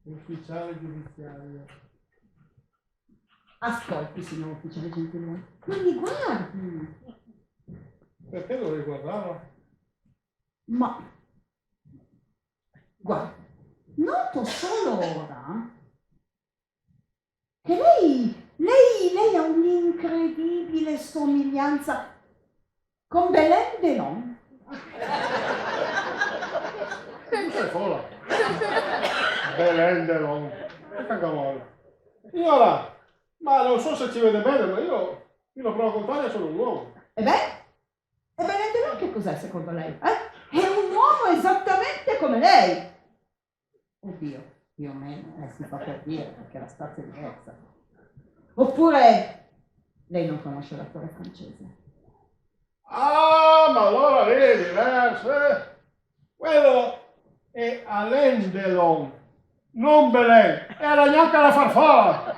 Ufficiale giudiziario. Ascolti, signor ufficiale gentiluomo. Non mi guardi. Perché lo riguardava? Ma guarda, noto solo ora che lei ha un'incredibile somiglianza con Belen Delon. Non sei folla. Belendelon. Che cagavola. Signora, ma non so se ci vede bene, ma io lo provo a contare, sono un uomo. E Belen Delon che cos'è secondo lei? È un uomo esattamente come lei. Oddio, più o meno, si fa per dire, perché la stazza è diversa. Oppure lei non conosce l'attore francese? Ah, ma allora lì è diverso, eh? Quello è Alain Delon, non Belen. Era neanche la farfalla.